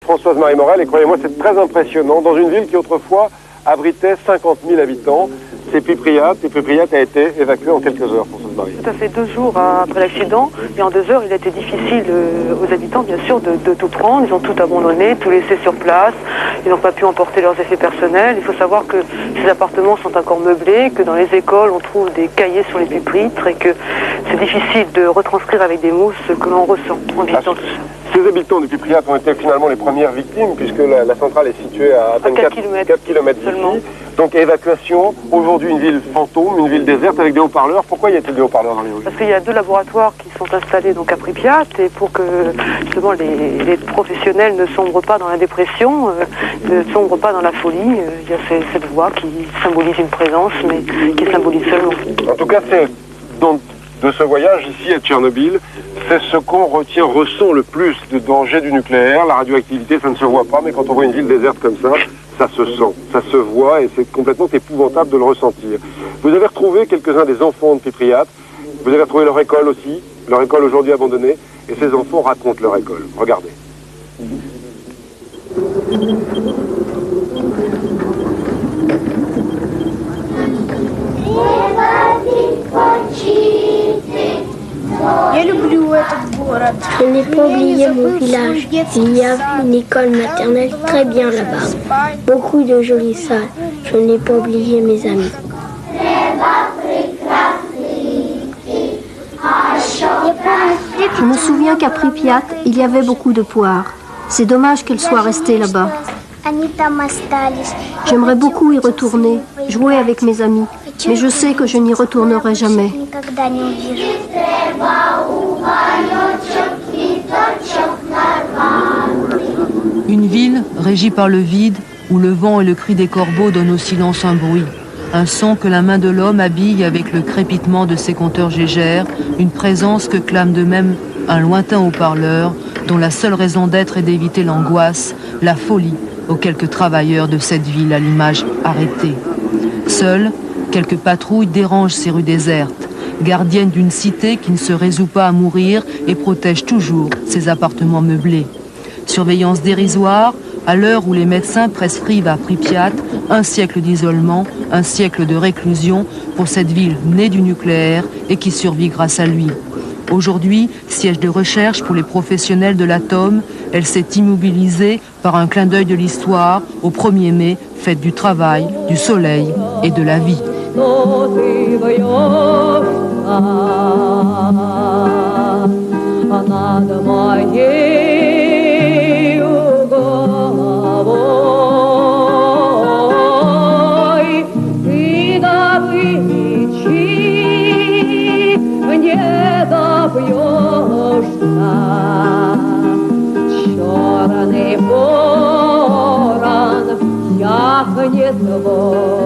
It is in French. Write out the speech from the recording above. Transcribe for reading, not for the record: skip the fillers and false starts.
Françoise-Marie Morel, et croyez-moi, c'est très impressionnant. Dans une ville qui autrefois abritait 50 000 habitants, c'est Pipriat, et Pipriat a été évacué en quelques heures, Françoise-Marie. Tout à fait, 2 jours après l'accident, et en 2 heures, il a été difficile aux habitants, bien sûr, de tout prendre. Ils ont tout abandonné, tout laissé sur place. Ils n'ont pas pu emporter leurs effets personnels. Il faut savoir que ces appartements sont encore meublés, que dans les écoles, on trouve des cahiers sur les pupitres, et que c'est difficile de retranscrire avec des mots ce que l'on ressent en visitant tout ça. Ces habitants de Pipriat ont été finalement les premières victimes, puisque la centrale est située à peine 4 km seulement. d'ici. Donc évacuation, aujourd'hui une ville fantôme, une ville déserte avec des haut-parleurs. Pourquoi y a-t-il des haut-parleurs dans les rues? Parce qu'il y a 2 laboratoires qui sont installés donc à Pripyat, et pour que justement les professionnels ne sombrent pas dans la dépression, ne sombrent pas dans la folie, il y a cette voie qui symbolise une présence, mais qui symbolise seulement. En tout cas, c'est de ce voyage ici à Tchernobyl, c'est ce qu'on ressent le plus de danger du nucléaire. La radioactivité, ça ne se voit pas, mais quand on voit une ville déserte comme ça se sent, ça se voit, et c'est complètement épouvantable de le ressentir. Vous avez retrouvé quelques-uns des enfants de Pipriat, vous avez retrouvé leur école aussi, leur école aujourd'hui abandonnée, et ces enfants racontent leur école. Regardez. Je n'ai pas oublié mon village. Il y a une école maternelle très bien là-bas. Beaucoup de jolies salles. Je n'ai pas oublié mes amis. Je me souviens qu'à Pripyat, il y avait beaucoup de poires. C'est dommage qu'elles soient restées là-bas. J'aimerais beaucoup y retourner, jouer avec mes amis, mais je sais que je n'y retournerai jamais. Une ville régie par le vide, où le vent et le cri des corbeaux donnent au silence un bruit. Un son que la main de l'homme habille avec le crépitement de ses compteurs Gégère, une présence que clame de même un lointain haut-parleur, dont la seule raison d'être est d'éviter l'angoisse, la folie aux quelques travailleurs de cette ville à l'image arrêtée. Seules, quelques patrouilles dérangent ces rues désertes, gardiennes d'une cité qui ne se résout pas à mourir et protège toujours ses appartements meublés. Surveillance dérisoire, à l'heure où les médecins prescrivent à Pripyat un siècle d'isolement, un siècle de réclusion pour cette ville née du nucléaire et qui survit grâce à lui. Aujourd'hui, siège de recherche pour les professionnels de l'atome, elle s'est immobilisée par un clin d'œil de l'histoire au 1er mai, fête du travail, du soleil et de la vie. Черный ворон, яхнет в